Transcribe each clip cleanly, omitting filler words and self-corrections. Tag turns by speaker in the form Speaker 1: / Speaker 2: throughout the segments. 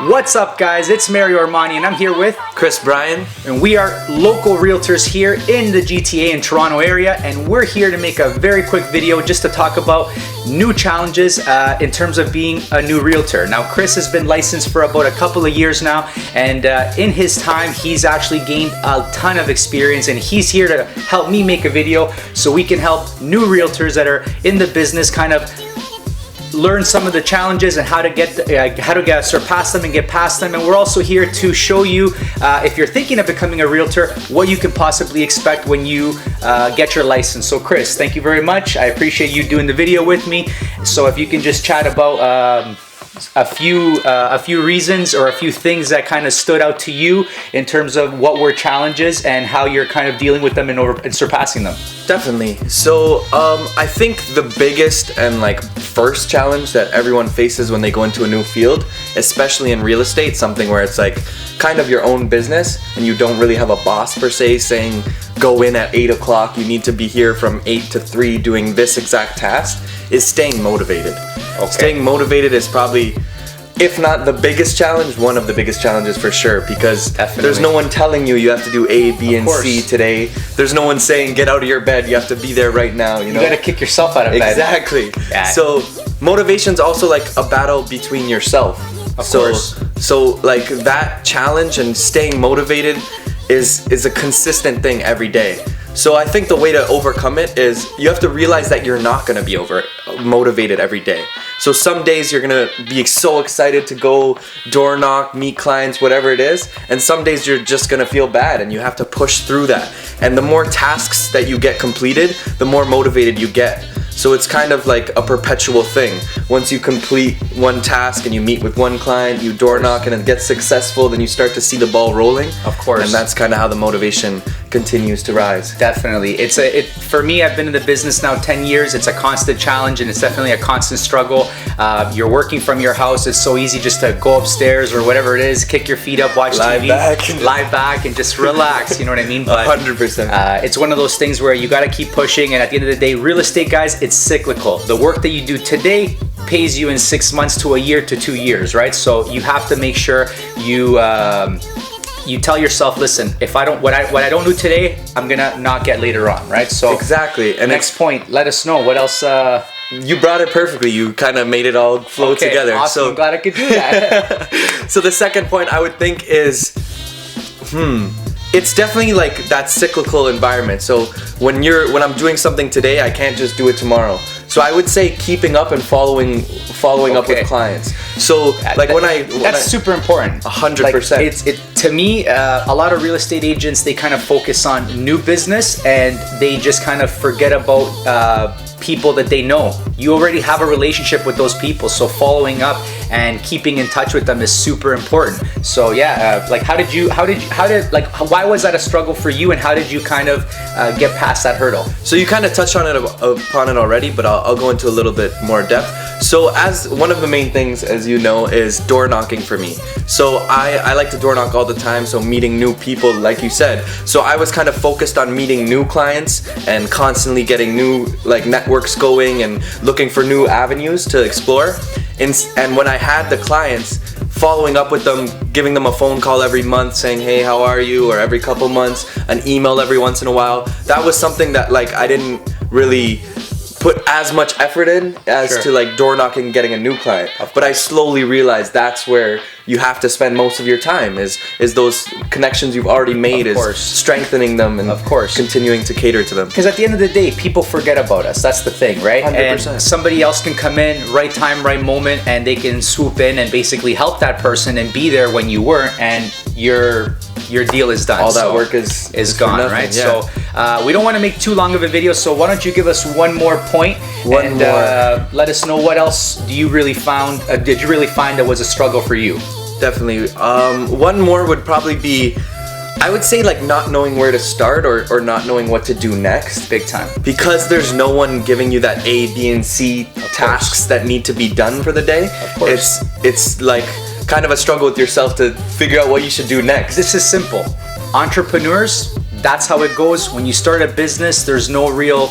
Speaker 1: What's up, guys? It's Mario Armani and I'm here with
Speaker 2: Chris Bryan,
Speaker 1: and we are local realtors here in the GTA and Toronto area, and we're here to make a very quick video just to talk about new challenges in terms of being a new realtor. Now, Chris has been licensed for about a couple of years now, and in his time he's actually gained a ton of experience, and he's here to help me make a video so we can help new realtors that are in the business kind of learn some of the challenges and how to surpass them and get past them. And we're also here to show you, if you're thinking of becoming a realtor, what you can possibly expect when you get your license. So Chris, thank you very much. I appreciate you doing the video with me. So if you can just chat about a few reasons or a few things that kind of stood out to you in terms of what were challenges and how you're kind of dealing with them and surpassing them.
Speaker 2: Definitely. So I think the biggest and first challenge that everyone faces when they go into a new field, especially in real estate, something where it's kind of your own business and you don't really have a boss per se saying go in at 8 o'clock, you need to be here from 8 to 3 doing this exact task, is staying motivated. Okay. Staying motivated is probably, if not the biggest challenge, one of the biggest challenges for sure, because there's no one telling you you have to do A, B, and C today. There's no one saying get out of your bed, you have to be there right now. You
Speaker 1: gotta kick yourself out of bed.
Speaker 2: Exactly.
Speaker 1: Yeah.
Speaker 2: So motivation's also like a battle between yourself.
Speaker 1: Of course.
Speaker 2: So that challenge and staying motivated is a consistent thing every day. So I think the way to overcome it is you have to realize that you're not gonna be motivated every day. So some days you're gonna be so excited to go door knock, meet clients, whatever it is, and some days you're just gonna feel bad and you have to push through that. And the more tasks that you get completed, the more motivated you get. So it's kind of like a perpetual thing. Once you complete one task and you meet with one client, you door knock and it gets successful, then you start to see the ball rolling.
Speaker 1: Of course.
Speaker 2: And that's kind of how the motivation continues to rise.
Speaker 1: Definitely. For me, I've been in the business now 10 years. It's a constant challenge and it's definitely a constant struggle. You're working from your house. It's so easy just to go upstairs or whatever it is, kick your feet up, watch TV, lie back and just relax. You know what I mean? But
Speaker 2: 100%.
Speaker 1: It's one of those things where you got to keep pushing, and at the end of the day, real estate, guys, it's cyclical. The work that you do today pays you in 6 months to a year to 2 years, right? So you have to make sure you tell yourself, listen, if what I don't do today, I'm gonna not get later on, right? So
Speaker 2: exactly. And
Speaker 1: next point, let us know what else.
Speaker 2: You brought it perfectly. You kind of made it all flow together.
Speaker 1: Awesome.
Speaker 2: So
Speaker 1: I'm glad I could do that.
Speaker 2: So the second point I would think is, it's definitely like that cyclical environment. So when I'm doing something today, I can't just do it tomorrow. So I would say keeping up and following up with clients. So that's super important. 100%.
Speaker 1: To me, a lot of real estate agents, they kind of focus on new business and they just kind of forget about people that they know. You already have a relationship with those people, so following up and keeping in touch with them is super important. So yeah, why was that a struggle for you, and how did you kind of get past that hurdle?
Speaker 2: So you kind of touched on it already, but I'll go into a little bit more depth. So as one of the main things, as you know, is door knocking for me. So I like to door knock all the time, so meeting new people, like you said. So I was kind of focused on meeting new clients and constantly getting new networks going and looking for new avenues to explore. And when I had the clients, following up with them, giving them a phone call every month saying, hey, how are you? Or every couple months, an email every once in a while. That was something that I didn't really put as much effort in as to door knocking and getting a new client. But I slowly realized that's where you have to spend most of your time is those connections you've already made, is strengthening them and continuing to cater to them.
Speaker 1: Because at the end of the day, people forget about us. That's the thing, right?
Speaker 2: 100%.
Speaker 1: And somebody else can come in, right time, right moment, and they can swoop in and basically help that person and be there when you weren't, and your deal is done.
Speaker 2: All that work is
Speaker 1: gone, right? Yeah. So we don't want to make too long of a video, so why don't you give us one more point and let us know what else did you really find that was a struggle for you?
Speaker 2: Definitely. One more would probably be, I would say not knowing where to start or not knowing what to do next.
Speaker 1: Big time.
Speaker 2: Because there's no one giving you that A, B, and C tasks that need to be done for the day.
Speaker 1: Of course.
Speaker 2: It's kind of a struggle with yourself to figure out what you should do next.
Speaker 1: This is simple. Entrepreneurs, that's how it goes. When you start a business, there's no real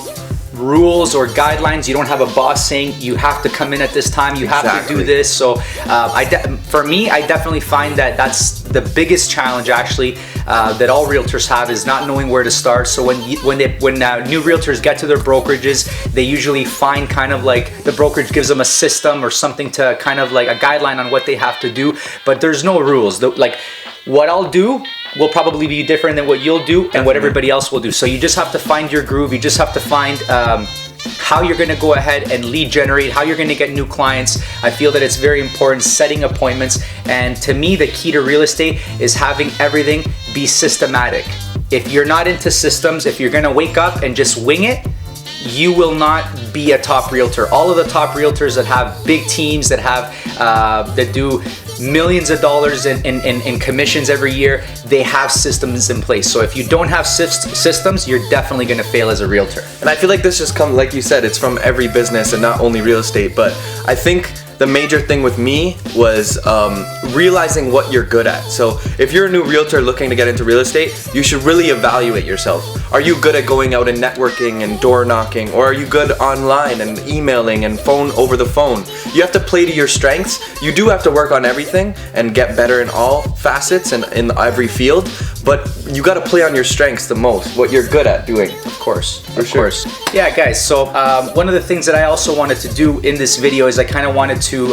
Speaker 1: rules or guidelines. You don't have a boss saying you have to come in at this time, you have to do this. So for me, I definitely find that that's the biggest challenge actually that all realtors have, is not knowing where to start. So when new realtors get to their brokerages, they usually find kind of like the brokerage gives them a system or something to kind of like a guideline on what they have to do, but there's no rules. Like what I'll do will probably be different than what you'll do and what everybody else will do. So you just have to find your groove. You just have to find how you're going to go ahead and lead generate, how you're going to get new clients. I feel that it's very important, setting appointments. And to me, the key to real estate is having everything be systematic. If you're not into systems, if you're going to wake up and just wing it, you will not be a top realtor. All of the top realtors that have big teams, that have that do millions of dollars in commissions every year, they have systems in place. So if you don't have systems, you're definitely going to fail as a realtor.
Speaker 2: And I feel like this just comes, like you said, it's from every business and not only real estate. But I think the major thing with me was realizing what you're good at. So if you're a new realtor looking to get into real estate, you should really evaluate yourself. Are you good at going out and networking and door knocking? Or are you good online and emailing and over the phone? You have to play to your strengths. You do have to work on everything and get better in all facets and in every field, but you got to play on your strengths the most, what you're good at doing.
Speaker 1: Of course, of course. Yeah, guys, so one of the things that I also wanted to do in this video is I kind of wanted to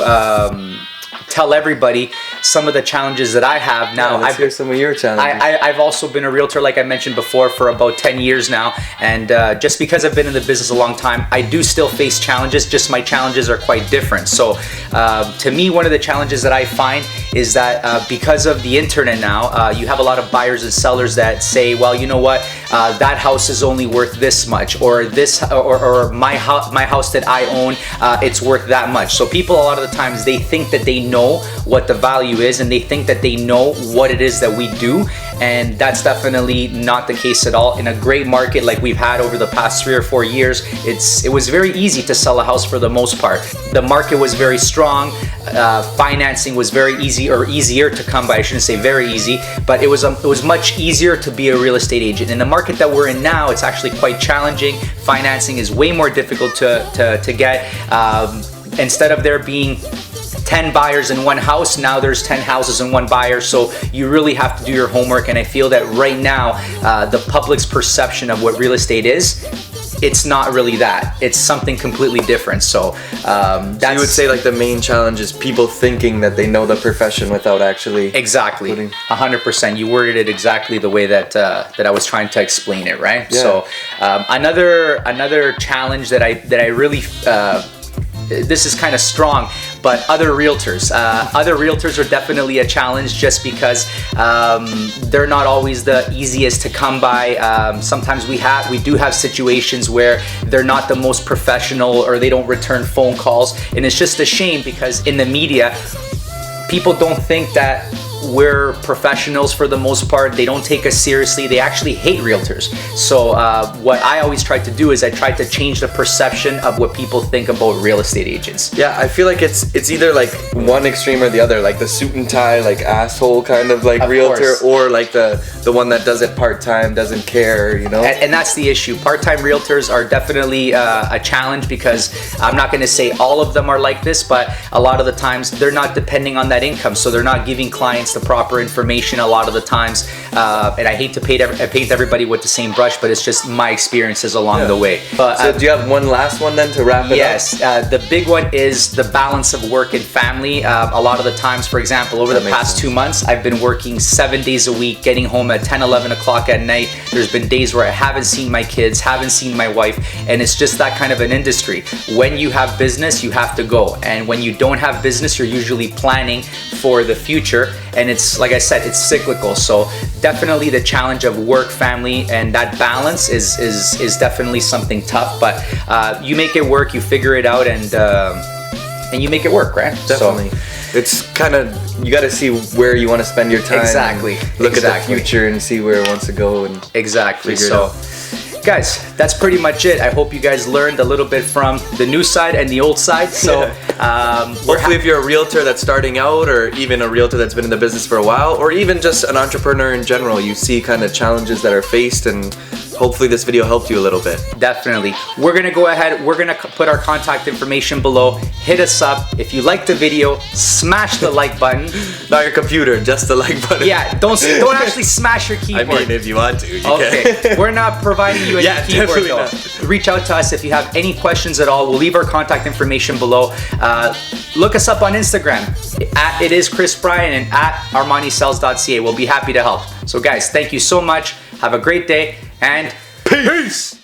Speaker 1: tell everybody some of the challenges that I have now.
Speaker 2: Let's hear some of your challenges.
Speaker 1: I've also been a realtor, like I mentioned before, for about 10 years now. And just because I've been in the business a long time, I do still face challenges, just my challenges are quite different. So to me, one of the challenges that I find is that because of the internet now, you have a lot of buyers and sellers that say, well, you know what, that house is only worth this much, or this, or my house that I own, it's worth that much. So people, a lot of the times, they think that they know what the value is, and they think that they know what it is that we do, and that's definitely not the case at all. In a great market like we've had over the past 3 or 4 years, it was very easy to sell a house for the most part. The market was very strong, financing was very easy, or easier to come by. I shouldn't say very easy, but it was much easier to be a real estate agent. In the market that we're in now, it's actually quite challenging. Financing is way more difficult to get. Instead of there being 10 buyers in one house, now there's 10 houses in one buyer. So you really have to do your homework. And I feel that right now, the public's perception of what real estate is, it's not really that. It's something completely different. So that's,
Speaker 2: so you would say like the main challenge is people thinking that they know the profession without actually.
Speaker 1: Exactly, 100%. You worded it exactly the way that I was trying to explain it, right?
Speaker 2: Yeah.
Speaker 1: So another challenge that I really this is kind of strong, but other realtors are definitely a challenge, just because they're not always the easiest to come by. Sometimes we do have situations where they're not the most professional, or they don't return phone calls, and it's just a shame, because in the media, people don't think that we're professionals for the most part. They don't take us seriously. They actually hate realtors. So what I always try to do is I try to change the perception of what people think about real estate agents.
Speaker 2: Yeah, I feel like it's either like one extreme or the other, like the suit and tie, like asshole kind of like realtor, or like the one that does it part-time, doesn't care, you know?
Speaker 1: And that's the issue. Part-time realtors are definitely a challenge, because I'm not going to say all of them are like this, but a lot of the times they're not depending on that income. So they're not giving clients the proper information a lot of the times, and I hate to paint everybody with the same brush, but it's just my experiences along the way. But
Speaker 2: so do you have one last one then to wrap it up?
Speaker 1: Yes, the big one is the balance of work and family. A lot of the times, for example, over the past 2 months, I've been working 7 days a week, getting home at 10, 11 o'clock at night. There's been days where I haven't seen my kids, haven't seen my wife, and it's just that kind of an industry. When you have business, you have to go, and when you don't have business, you're usually planning for the future. And it's, like I said, it's cyclical. So definitely the challenge of work, family, and that balance is definitely something tough. But you make it work, you figure it out, and you make it work, right?
Speaker 2: Definitely. So, it's kind of, you got to see where you want to spend your time.
Speaker 1: Exactly.
Speaker 2: Look at the future and see where it wants to go, and
Speaker 1: exactly.
Speaker 2: Figure
Speaker 1: So,
Speaker 2: it out.
Speaker 1: Guys, that's pretty much it. I hope you guys learned a little bit from the new side and the old side. So
Speaker 2: hopefully if you're a realtor that's starting out, or even a realtor that's been in the business for a while, or even just an entrepreneur in general, you see kind of challenges that are faced, and hopefully this video helped you a little bit.
Speaker 1: Definitely. We're gonna go ahead, we're gonna put our contact information below. Hit us up. If you liked the video, smash the like button.
Speaker 2: Not your computer, just the like button.
Speaker 1: Yeah, don't actually smash your keyboard.
Speaker 2: I mean, if you want to, you
Speaker 1: Okay,
Speaker 2: can.
Speaker 1: we're not providing you any
Speaker 2: Yeah,
Speaker 1: keyboard
Speaker 2: definitely
Speaker 1: though.
Speaker 2: not.
Speaker 1: Reach out to us if you have any questions at all. We'll leave our contact information below. Look us up on Instagram at It Is Chris Bryan and at ArmaniSells.ca. We'll be happy to help. So guys, thank you so much. Have a great day and peace.